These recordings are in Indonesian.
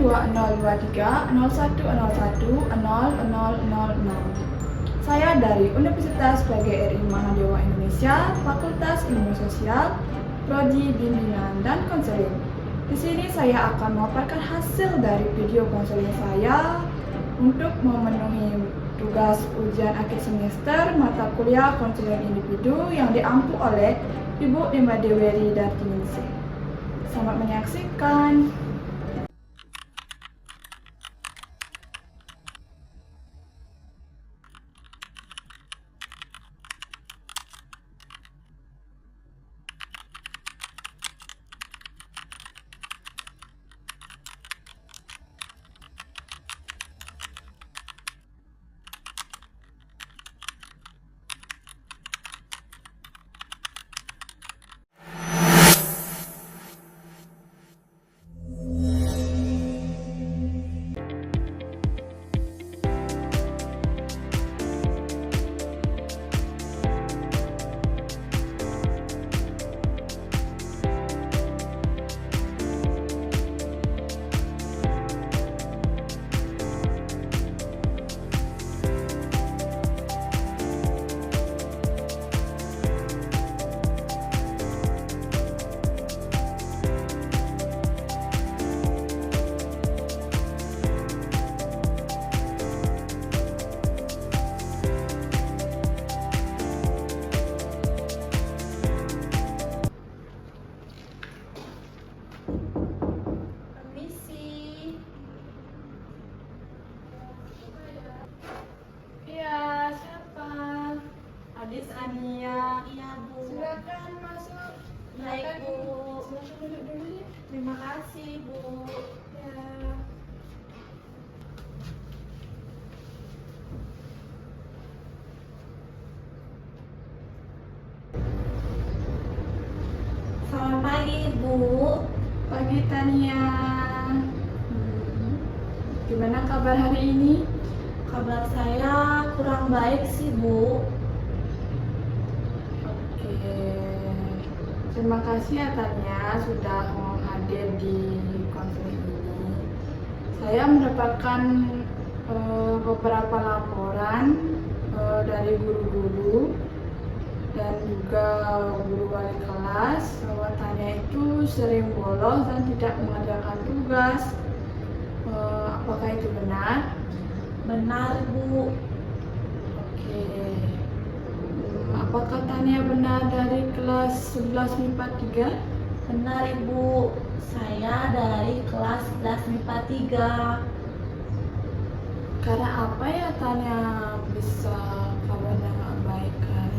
2023 Saya dari Universitas PGRI Mahadéwa Indonesia, Fakultas Ilmu Sosial, Prodi Bimbingan dan Konseling. Di sini saya akan memaparkan hasil dari video konseling saya untuk memenuhi tugas ujian akhir semester mata kuliah konseling individu yang diampu oleh Ibu Dimba Deweri Dartiningsih. Selamat menyaksikan. Adis Ania. Iya, Bu. Silakan masuk. Baik, Bu. Silakan duduk dulu. Terima kasih, Bu. Ya. Selamat pagi, Bu. Pagi Tania. Gimana kabar hari ini? Kabar saya kurang baik sih, Bu. Oke. Terima kasih ya Tania sudah mau hadir di konseling ini. Saya mendapatkan beberapa laporan dari guru-guru dan juga guru wali kelas bahwa Tania itu sering bolos dan tidak mengerjakan tugas. Apakah itu benar? Benar, Bu. Oke. Apakah Tania benar dari kelas 11 MIPA 3? Benar, Ibu. Saya dari kelas 11 MIPA 3. Karena apa ya Tania bisa kabarnya nggak baik kan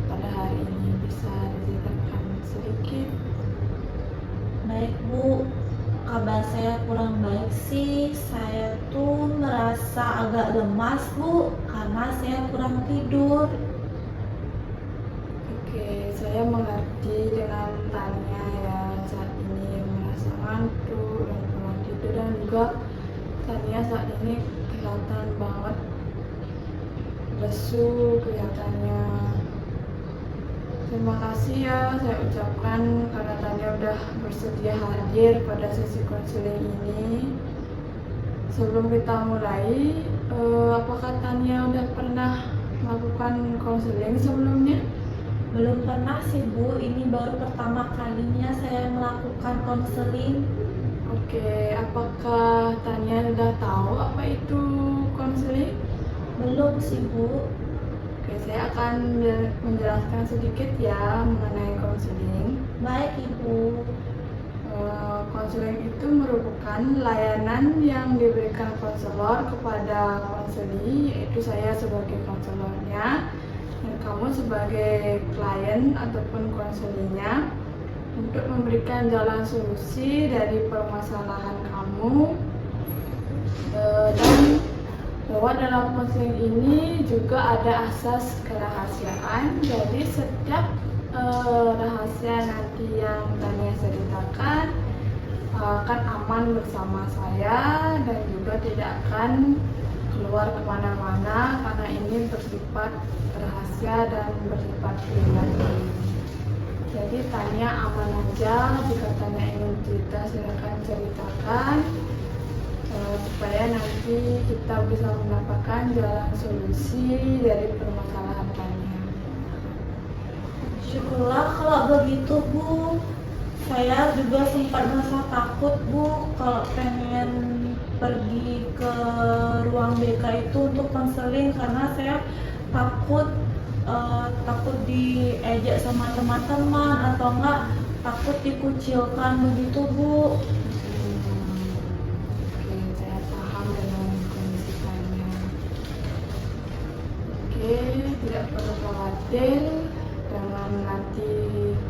pada hari ini, bisa diceritakan sedikit? Baik, Bu. Kabar saya kurang baik sih. Saya tuh merasa agak lemas, Bu, karena saya kurang tidur. Oke, saya mengerti dengan Tania ya, saat ini merasa ngantuk dan kurang tidur, dan juga Tania saat ini kelihatan banget lesu kelihatannya. Terima kasih ya saya ucapkan karena Tania udah bersedia hadir pada sesi konseling ini. Sebelum kita mulai, apakah Tania udah pernah melakukan konseling sebelumnya? Belum pernah sih, Bu. Ini baru pertama kalinya saya melakukan konseling. Oke, apakah Tania udah tahu apa itu konseling? Belum sih, Bu. Oke, saya akan menjelaskan sedikit ya mengenai konseling. Baik, Ibu. Konseling itu merupakan layanan yang diberikan konselor kepada konseli, yaitu saya sebagai konselornya dan kamu sebagai klien ataupun konselinya, untuk memberikan jalan solusi dari permasalahan kamu. Dan bahwa dalam konseling ini juga ada asas kerahasiaan, jadi setiap rahasia nanti yang Tania ceritakan akan aman bersama saya dan juga tidak akan keluar kemana-mana karena ini bersifat rahasia dan bersifat pribadi. Jadi Tania aman aja, jika Tania ingin cerita silakan ceritakan. supaya nanti kita bisa mendapatkan jalan solusi dari permasalahan Tania. Syukurlah kalau begitu Bu. Saya juga sempat merasa takut Bu kalau pengen pergi ke ruang BK itu untuk konseling, karena saya takut takut diejek sama teman-teman atau enggak takut dikucilkan begitu Bu. Oke, saya paham dengan kondisi Tania. Oke, tidak perlu khawatir dengan nanti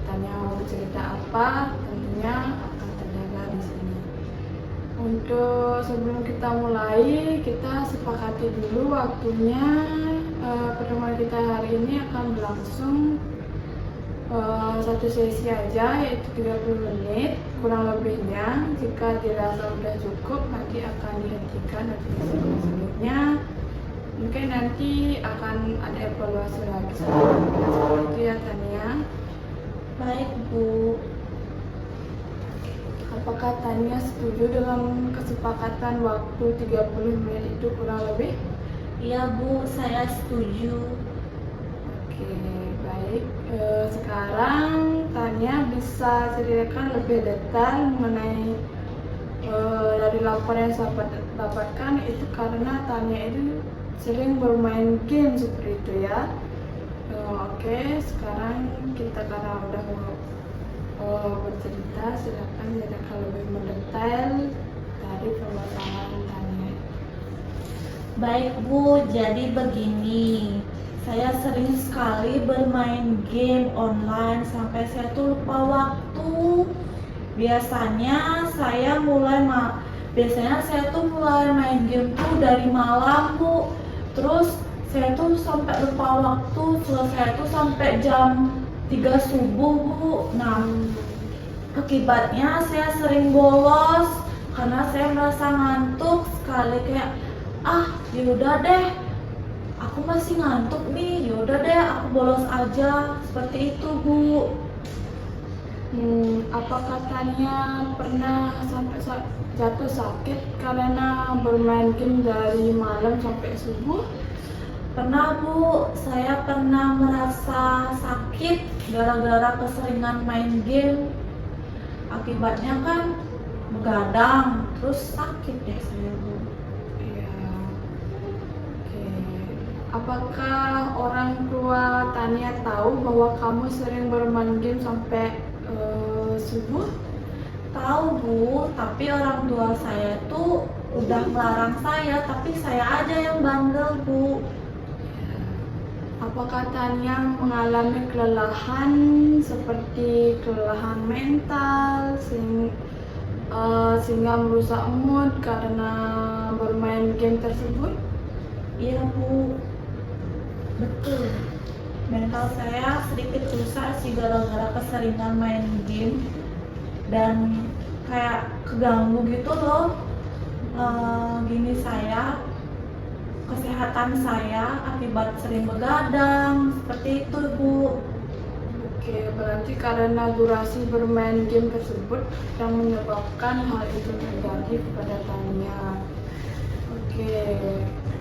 Tania mau cerita apa, tentunya akan terjaga di sini. Untuk sebelum kita mulai, kita sepakati dulu waktunya. Pertemuan kita hari ini akan berlangsung satu sesi aja, yaitu 30 menit kurang lebihnya. Jika dirasa sudah cukup, nanti akan dihentikan dan sesi selanjutnya. Mungkin nanti akan ada evaluasi lagi seperti itu ya Tania. Baik Bu. Apakah Tania setuju dengan kesepakatan waktu 30 menit itu kurang lebih? Iya Bu, saya setuju. Oke, baik. Sekarang Tania bisa ceritakan lebih detail mengenai dari laporan yang saya dapatkan itu karena Tania itu sering bermain game seperti itu ya. Oke, sekarang kita karena udah mau bercerita, silakan ceritakan lebih mendetail dari permasalahan Tania. Baik Bu, jadi begini. Saya sering sekali bermain game online sampai saya tuh lupa waktu. Biasanya saya tuh mulai main game tuh dari malam Bu. Terus saya tuh sampai lupa waktu, selesai tuh sampai jam 3 subuh Bu. Nah, akibatnya saya sering bolos karena saya merasa ngantuk sekali, kayak yaudah deh, aku masih ngantuk nih, yaudah deh aku bolos aja, seperti itu Bu. Apakah Tania pernah sampai jatuh sakit karena bermain game dari malam sampai subuh? Pernah Bu, saya pernah merasa sakit gara-gara keseringan main game. Akibatnya kan begadang, terus sakit deh saya Bu. Iya. Oke. Apakah orang tua Tania tahu bahwa kamu sering bermain game sampai subuh? Tahu Bu, tapi orang tua saya tuh udah melarang saya, tapi saya aja yang bandel Bu. Apakah Tania mengalami kelelahan seperti kelelahan mental sehingga merusak mood karena bermain game tersebut? Iya Bu, betul. Mental saya sedikit rusak sih gara-gara keseringan main game dan kayak keganggu gitu loh. Gini kesehatan saya akibat sering begadang, seperti itu Bu. Oke, berarti karena durasi bermain game tersebut yang menyebabkan hal itu terjadi kepada Tania. Oke,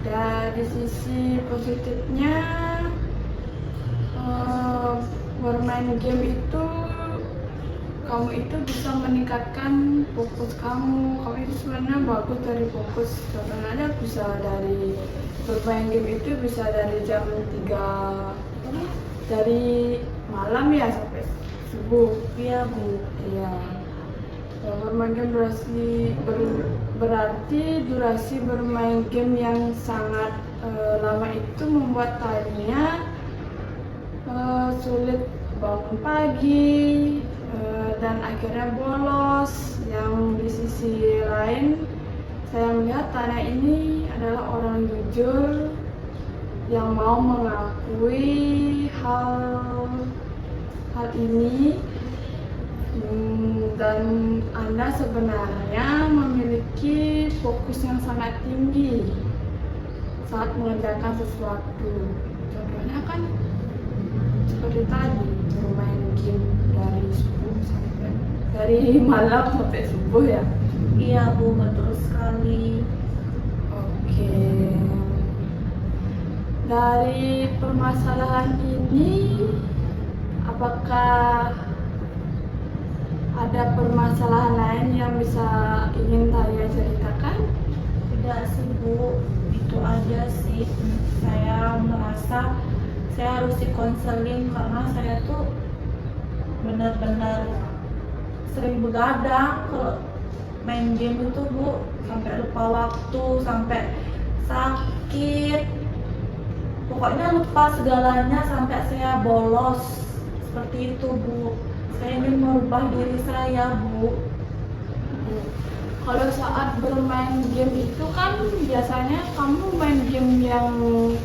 dari sisi positifnya, bermain game itu kamu itu bisa meningkatkan fokus kamu itu sebenarnya bagus dari fokus. Contohnya bisa dari bermain game itu bisa dari jam 3 dari malam ya sampai subuh. Iya Bu. Iya. Bermain game berarti durasi bermain game yang sangat lama itu membuat Tania sulit bangun pagi dan akhirnya bolos. Yang di sisi lain saya melihat Tania ini adalah orang jujur yang mau mengakui hal ini, dan Anda sebenarnya memiliki fokus yang sangat tinggi saat mengerjakan sesuatu. Contohnya kan seperti tadi bermain game dari malam sampai subuh ya. Iya Bu, betul sekali. Oke. Dari permasalahan ini, apakah ada permasalahan lain yang bisa ingin Talia ceritakan? Tidak sih Bu, itu aja sih. Saya merasa saya harus dikonseling karena saya tuh benar-benar sering begadang kalau main game itu Bu, sampai lupa waktu, sampai sakit, pokoknya lupa segalanya sampai saya bolos seperti itu Bu. Saya ingin merubah diri saya Bu. Kalau saat bermain game itu kan biasanya kamu main game yang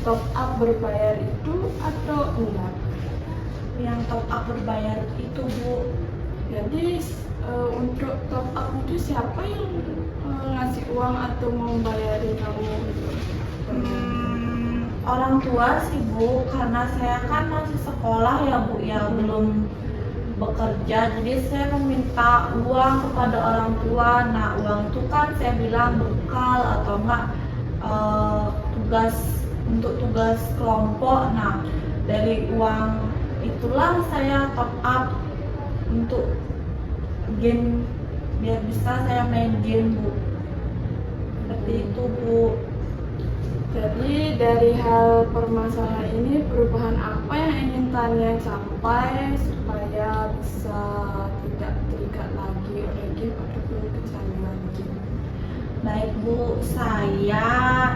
top up berbayar itu atau enggak? Yang top up berbayar itu Bu. Jadi untuk top up itu siapa yang ngasih uang atau mau bayarin kamu gitu? Orang tua sih Bu, karena saya kan masih sekolah ya Bu ya, belum bekerja, jadi saya meminta uang kepada orang tua. Nah uang itu kan saya bilang bekal atau enggak tugas untuk tugas kelompok. Nah dari uang itulah saya top up untuk game biar bisa saya main game Bu, seperti itu Bu. Jadi dari hal permasalahan ini perubahan apa yang ingin Tania capai supaya bisa tidak terikat lagi oleh game ataupun kecanduan game? Baik Bu, saya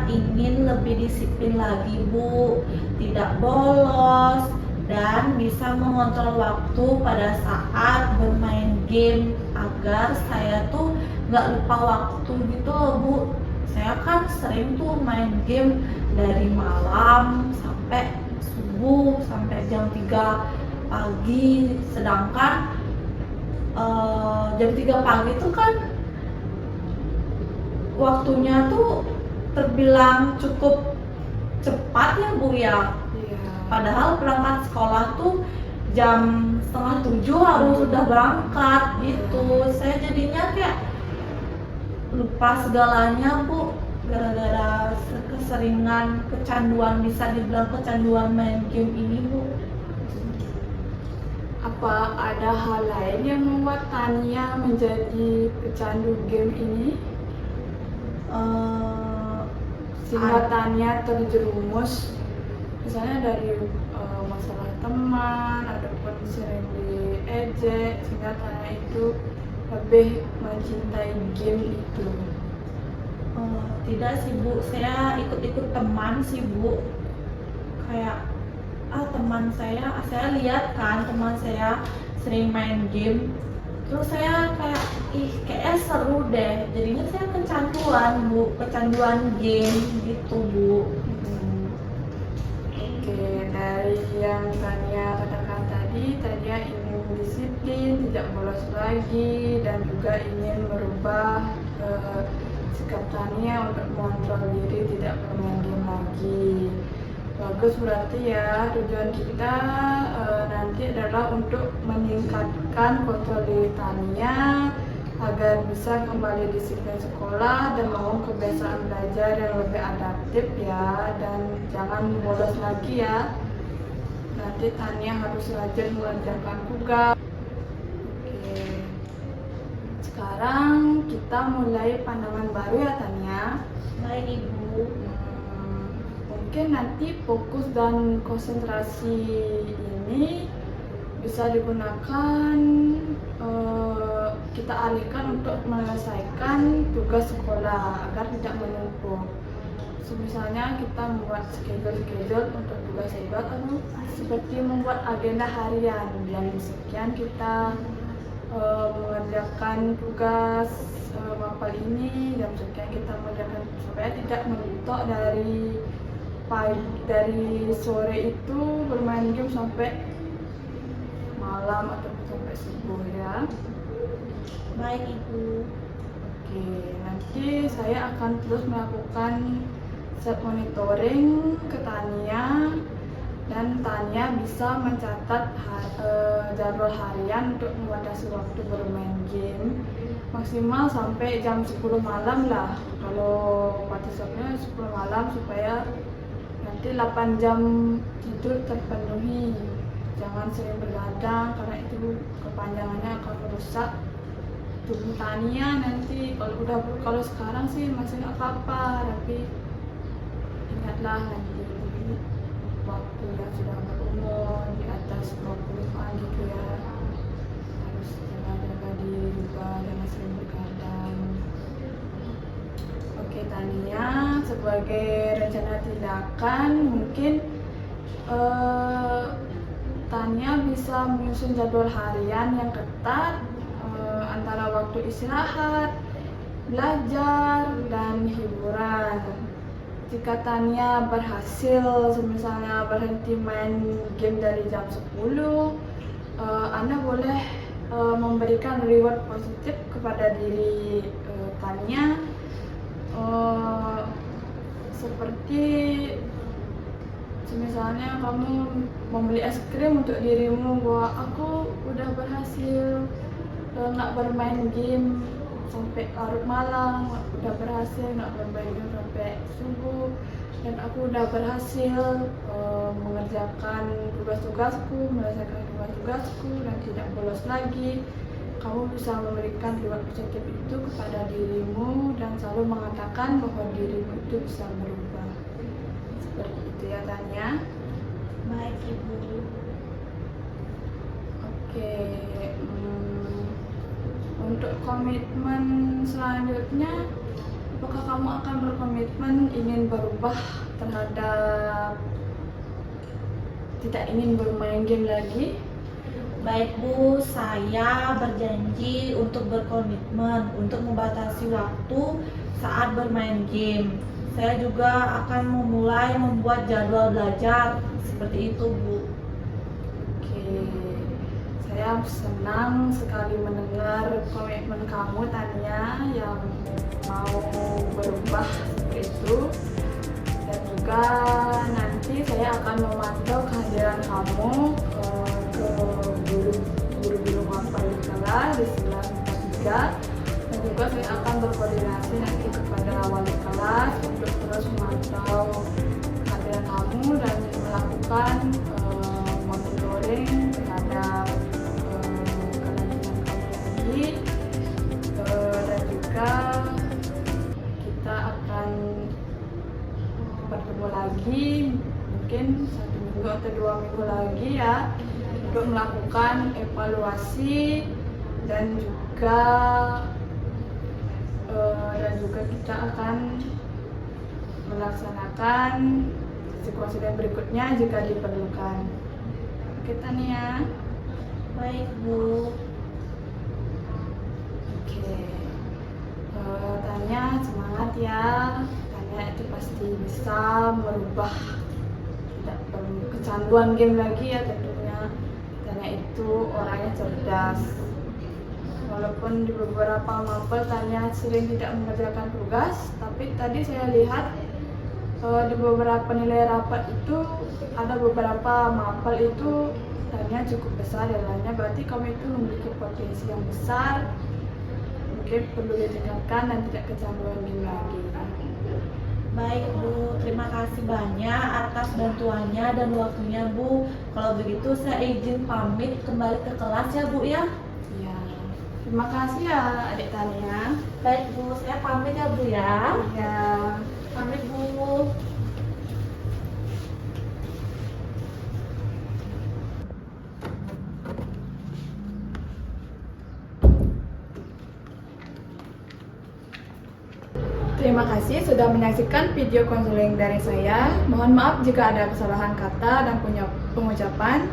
ingin lebih disiplin lagi Bu, tidak bolos dan bisa mengontrol waktu pada saat bermain game agar saya tuh nggak lupa waktu gitu loh Bu. Saya kan sering tuh main game dari malam sampai subuh, sampai jam 3 pagi, sedangkan jam 3 pagi tuh kan waktunya tuh terbilang cukup cepat ya Bu ya. Iya. Padahal berangkat sekolah tuh jam 6:30 harus sudah berangkat gitu. Saya jadinya kayak lupa segalanya Bu, gara-gara keseringan kecanduan, bisa dibilang kecanduan main game ini Bu. Apa ada hal lain yang membuat Tania menjadi pecandu game ini? Sehingga Tania terjerumus misalnya dari masalah teman ataupun sering diejek sehingga Tania itu lebih mencintai game itu. Tidak sih Bu, saya ikut-ikut teman sih Bu. Kayak teman saya lihat kan teman saya sering main game, terus saya kayak kayaknya seru deh, jadinya saya kecanduan Bu, kecanduan game gitu Bu. Oke, dari yang Tania katakan tadi, Tania ingin disiplin, tidak bolos lagi, dan juga ingin merubah sikap Tania untuk mengontrol diri, tidak bermain game lagi. Bagus, berarti ya tujuan kita nanti adalah untuk meningkatkan kontrol diri Tania agar bisa kembali disiplin sekolah dan mau kebiasaan belajar yang lebih adaptif ya, dan jangan bolos lagi ya. Nanti Tania harus rajin mengerjakan tugas. Oke. Sekarang kita mulai pandangan baru ya Tania. Baik Ibu. Mungkin nanti fokus dan konsentrasi ini bisa digunakan kita alihkan untuk menyelesaikan tugas sekolah agar tidak menumpuk. Misalnya kita membuat schedule untuk tugas-tugas atau seperti membuat agenda harian. Jam sekian kita mengerjakan tugas mapel ini, jam sekian kita mengerjakan, supaya tidak mentok dari sore itu bermain game sampai malam atau sampai subuh ya. Baik Ibu. Oke, nanti saya akan terus melakukan set monitoring ke Tania, dan Tania bisa mencatat jadwal harian untuk membatasi waktu bermain game maksimal sampai jam 10 malam lah. Kalau party shopnya 10 malam supaya nanti 8 jam tidur terpenuhi. Jangan sering bergadang karena itu kepanjangannya akan merusak tubuh Tania nanti. Kalau sekarang sih masih nggak apa-apa, tapi ingatlah nanti waktu yang sudah berumur di atas 20-an gitu ya, harus jaga-jaga diri juga, jangan sering bergadang. Oke Tania, sebagai rencana tindakan mungkin Tania bisa menyusun jadwal harian yang ketat antara waktu istirahat, belajar, dan hiburan. Jika Tania berhasil misalnya berhenti main game dari jam 10, Anda boleh memberikan reward positif kepada diri Tania, seperti misalnya kamu membeli es krim untuk dirimu bahwa aku udah berhasil nggak bermain game sampai larut malam, udah berhasil nggak bermain game sampai subuh, dan aku udah berhasil mengerjakan menyelesaikan tugas-tugasku dan tidak bolos lagi. Kamu bisa memberikan reward positif itu kepada dirimu dan selalu mengatakan bahwa dirimu itu bisa berubah. Seperti itu ya Tania. Baik Ibu. Oke, untuk komitmen selanjutnya, apakah kamu akan berkomitmen ingin berubah terhadap tidak ingin bermain game lagi? Baik Bu, saya berjanji untuk berkomitmen untuk membatasi waktu saat bermain game. Saya juga akan memulai membuat jadwal belajar seperti itu Bu. Oke, saya senang sekali mendengar komitmen kamu Tania yang mau berubah seperti itu. Dan juga nanti saya akan memantau kehadiran kamu ke guru-guru mapel di kelas di 943, dan juga saya akan berkoordinasi nanti kepada wali kelas untuk terus memantau kehadiran kamu dan melakukan monitoring terhadap kelanjutan kamu lagi, dan juga kita akan bertemu lagi mungkin 1 minggu atau 2 minggu lagi ya, untuk melakukan evaluasi dan juga kita akan melaksanakan situasi berikutnya jika diperlukan. Oke Tania. Baik Bu. Oke, Tania semangat ya. Tania itu pasti bisa merubah, tidak kecanduan game lagi ya tentunya. Tania itu orangnya cerdas. Walaupun di beberapa mapel Tania sering tidak mengerjakan tugas, tapi tadi saya lihat di beberapa nilai rapat itu ada beberapa mapel itu Tania cukup besar nilainya, berarti kamu itu memiliki potensi yang besar, mungkin perlu ditingkatkan dan tidak kecanduan game lagi. Baik Bu, terima kasih banyak atas bantuannya dan waktunya Bu. Kalau begitu saya izin pamit kembali ke kelas ya Bu ya. Ya, terima kasih ya adik Tania. Baik Bu, saya pamit ya Bu ya. Ya. Pamit Bu. Terima kasih sudah menyaksikan video konseling dari saya. Mohon maaf jika ada kesalahan kata dan pengucapan.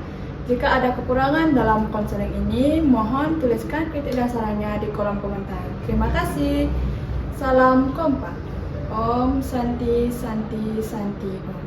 Jika ada kekurangan dalam konseling ini, mohon tuliskan kritik dan sarannya di kolom komentar. Terima kasih. Salam kompak. Om Santi Santi Santi Om.